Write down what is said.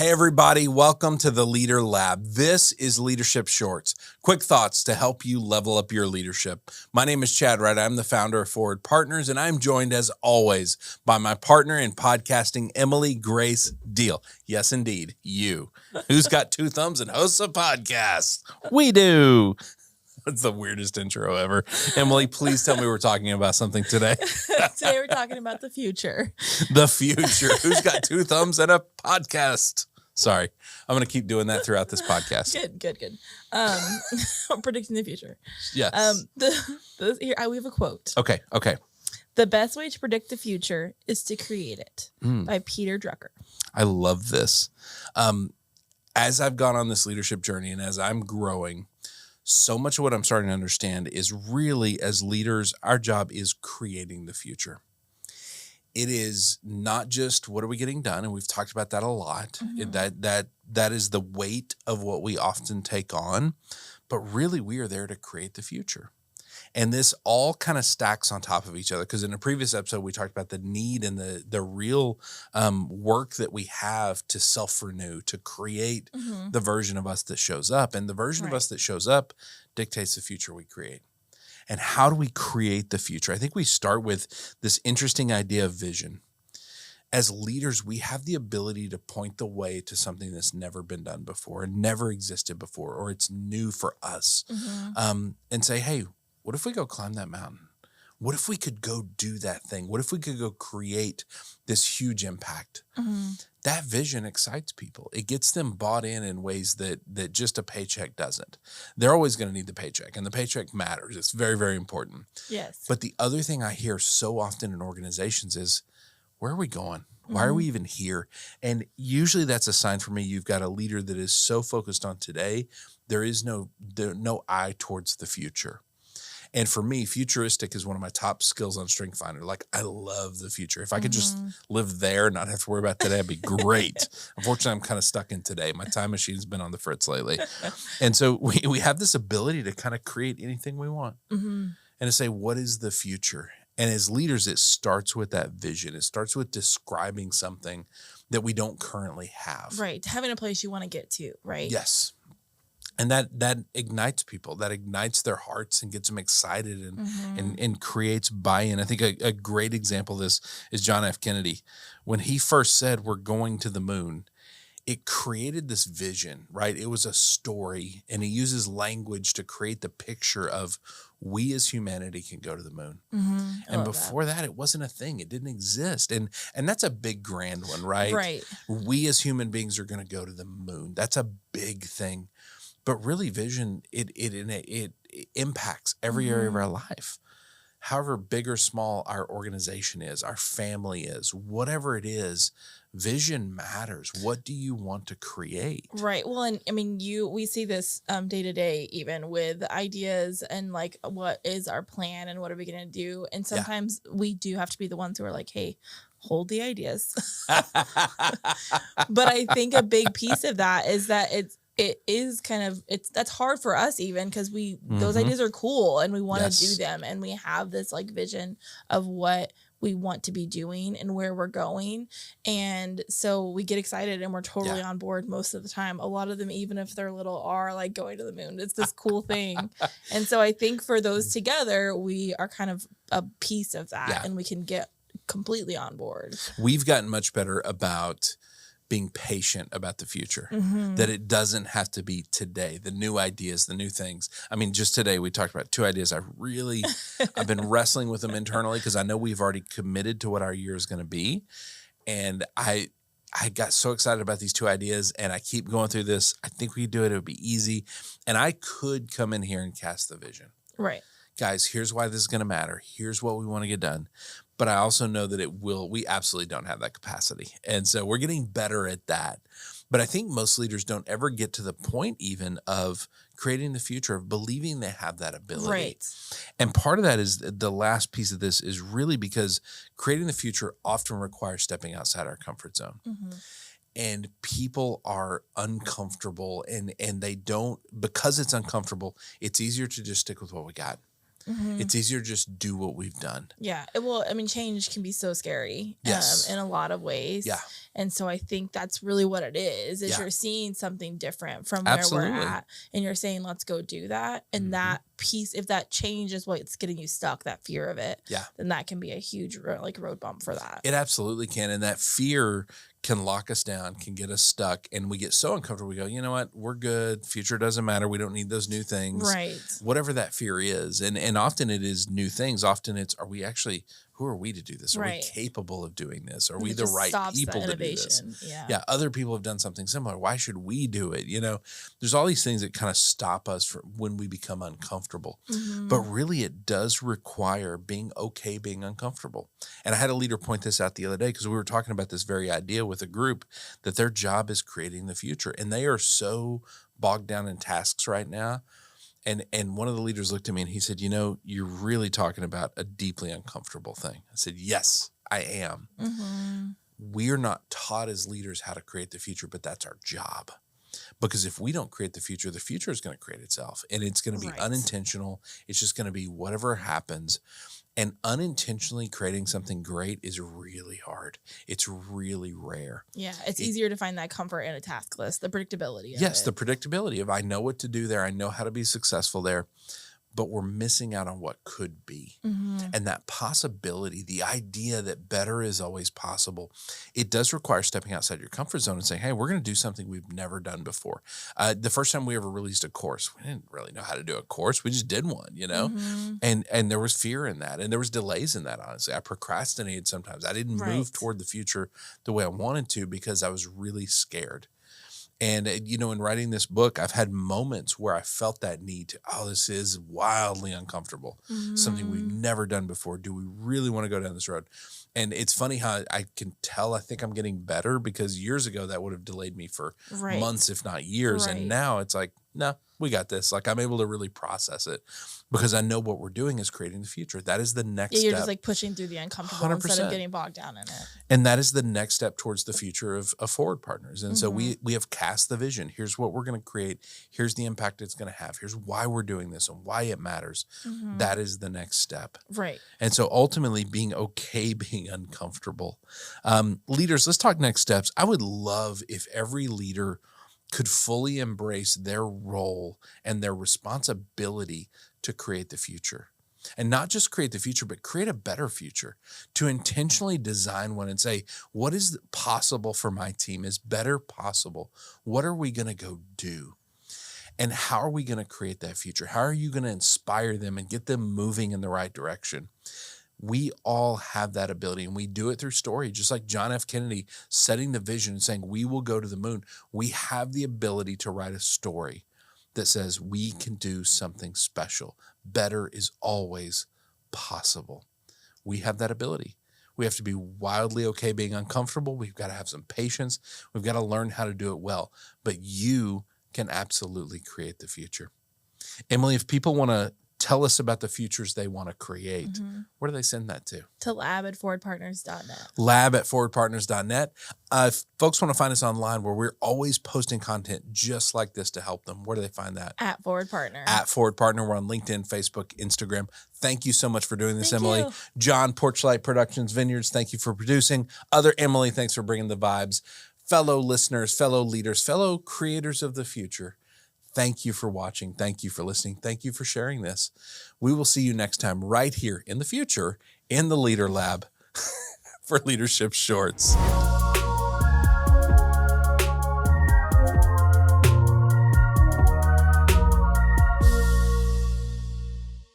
Hey, everybody. Welcome to the Leader Lab. This is Leadership Shorts. Quick thoughts to help you level up your leadership. My name is Chad Wright. I'm the founder of Forward Partners, and I'm joined, as always, by my partner in podcasting, Emily Grace Deal. Yes, indeed, you. Who's got two thumbs and hosts a podcast? We do. That's the weirdest intro ever. Emily, please tell me we're talking about something today. Today we're talking about the future. The future. Who's got two thumbs and a podcast? Sorry. I'm going to keep doing that throughout this podcast. Good. I'm predicting the future. Yes. Here, we have a quote. Okay. The best way to predict the future is to create it, by Peter Drucker. I love this. As I've gone on this leadership journey and as I'm growing, so much of what I'm starting to understand is really, as leaders, our job is creating the future. It is not just what are we getting done, and we've talked about that a lot. That is the weight of what we often take on, but really we are there to create the future. And this all kind of stacks on top of each other, because in a previous episode, we talked about the need and the real work that we have to self-renew, to create the version of us that shows up. And the version of us that shows up dictates the future we create. And how do we create the future? I think we start with this interesting idea of vision. As leaders, we have the ability to point the way to something that's never been done before and never existed before, or it's new for us, and say, hey, what if we go climb that mountain? What if we could go do that thing? What if we could go create this huge impact? That vision excites people. It gets them bought in ways that just a paycheck doesn't. They're always going to need the paycheck, and the paycheck matters. It's very, very important. Yes. But the other thing I hear so often in organizations is, where are we going? Why are we even here? And usually that's a sign for me you've got a leader that is so focused on today, there is no eye towards the future. And for me, futuristic is one of my top skills on Strength Finder. Like, I love the future. If I could just live there and not have to worry about today, it'd be great. Unfortunately, I'm kind of stuck in today. My time machine's been on the fritz lately. And so we have this ability to kind of create anything we want and to say, what is the future? And as leaders, it starts with that vision. It starts with describing something that we don't currently have. Right. Having a place you want to get to, right? Yes. And that ignites people, that ignites their hearts and gets them excited and creates buy-in. I think a great example of this is John F. Kennedy. When he first said, we're going to the moon, it created this vision, right? It was a story, and he uses language to create the picture of we as humanity can go to the moon. And before that, it wasn't a thing. It didn't exist. And that's a big, grand one, right? Right. We as human beings are going to go to the moon. That's a big thing. But really, vision, it impacts every area of our life. However big or small our organization is, our family is, whatever it is, vision matters. What do you want to create? Right. Well, and I mean, we see this day to day, even with ideas and like, what is our plan and what are we going to do? And sometimes we do have to be the ones who are like, hey, hold the ideas. But I think a big piece of that is that it is kind of, that's hard for us even, because those ideas are cool and we want to do them, and we have this like vision of what we want to be doing and where we're going. And so we get excited and we're totally on board most of the time. A lot of them, even if they're little, are like going to the moon. It's this cool thing. And so I think for those together, we are kind of a piece of that, and we can get completely on board. We've gotten much better about being patient about the future, that it doesn't have to be today, the new ideas, the new things. I mean, just today we talked about two ideas. I've been wrestling with them internally, because I know we've already committed to what our year is going to be. And I got so excited about these two ideas, and I keep going through this. I think we could do it. It would be easy. And I could come in here and cast the vision. Right. Guys, here's why this is going to matter. Here's what we want to get done. But I also know that we absolutely don't have that capacity. And so we're getting better at that. But I think most leaders don't ever get to the point even of creating the future, of believing they have that ability. Right. And part of that is the last piece of this is really because creating the future often requires stepping outside our comfort zone. And people are uncomfortable, and they don't, because it's uncomfortable, it's easier to just stick with what we got. It's easier to just do what we've done. Yeah. Well, I mean, change can be so scary Yes. in a lot of ways. Yeah. And so I think that's really what it is Yeah. you're seeing something different from where Absolutely. we're at. And you're saying, let's go do that. And that piece, if that change is what's getting you stuck, that fear of it, then that can be a huge road bump for that. It absolutely can. And that fear can lock us down, can get us stuck. And we get so uncomfortable. We go, you know what? We're good. Future doesn't matter. We don't need those new things. Right. Whatever that fear is. And often it is new things. Often it's, who are we to do this? Are we capable of doing this? Are we the right people to do this? Yeah. Other people have done something similar. Why should we do it? There's all these things that kind of stop us from when we become uncomfortable. But really it does require being okay being uncomfortable. And I had a leader point this out the other day because we were talking about this very idea with a group that their job is creating the future. And they are so bogged down in tasks right now. And one of the leaders looked at me and he said, you're really talking about a deeply uncomfortable thing. I said, yes, I am. We're not taught as leaders how to create the future, but that's our job. Because if we don't create the future is going to create itself. And it's going to be unintentional. It's just going to be whatever happens. And unintentionally creating something great is really hard. It's really rare. Yeah, it's easier to find that comfort in a task list, the predictability of Yes, it. the predictability of I know what to do there. I know how to be successful there. But we're missing out on what could be. And that possibility, the idea that better is always possible, it does require stepping outside your comfort zone and saying, hey, we're going to do something we've never done before. The first time we ever released a course, we didn't really know how to do a course. We just did one, and there was fear in that. And there was delays in that, honestly. I procrastinated sometimes. I didn't move toward the future the way I wanted to because I was really scared. And, in writing this book, I've had moments where I felt that need to, this is wildly uncomfortable, something we've never done before. Do we really want to go down this road? And it's funny how I can tell I think I'm getting better because years ago that would have delayed me for months, if not years. And now it's like, no, we got this. Like I'm able to really process it because I know what we're doing is creating the future. That is the next You're step. just like pushing through the uncomfortable 100%. Instead of getting bogged down in it. And that is the next step towards the future of Forward Partners. And so we have cast the vision. Here's what we're going to create. Here's the impact it's going to have. Here's why we're doing this and why it matters. That is the next step. Right. And so ultimately being okay, being uncomfortable. Leaders, let's talk next steps. I would love if every leader could fully embrace their role and their responsibility to create the future. And not just create the future, but create a better future, to intentionally design one and say, what is possible for my team? Is better possible? What are we going to go do? And how are we going to create that future? How are you going to inspire them and get them moving in the right direction? We all have that ability, and we do it through story, just like John F. Kennedy setting the vision and saying, we will go to the moon. We have the ability to write a story that says we can do something special. Better is always possible. We have that ability. We have to be wildly okay being uncomfortable. We've got to have some patience. We've got to learn how to do it well. But you can absolutely create the future. Emily, if people want to tell us about the futures they want to create, where do they send that to? To lab@forwardpartners.net. Lab@forwardpartners.net. If folks want to find us online where we're always posting content just like this to help them, where do they find that? At Forward Partner. At Forward Partner. We're on LinkedIn, Facebook, Instagram. Thank you so much for doing this, Thank Emily. you. John, Porchlight Productions Vineyards, thank you for producing. Other Emily, thanks for bringing the vibes. Fellow listeners, fellow leaders, fellow creators of the future, thank you for watching. Thank you for listening. Thank you for sharing this. We will see you next time right here in the future in the Leader Lab for Leadership Shorts.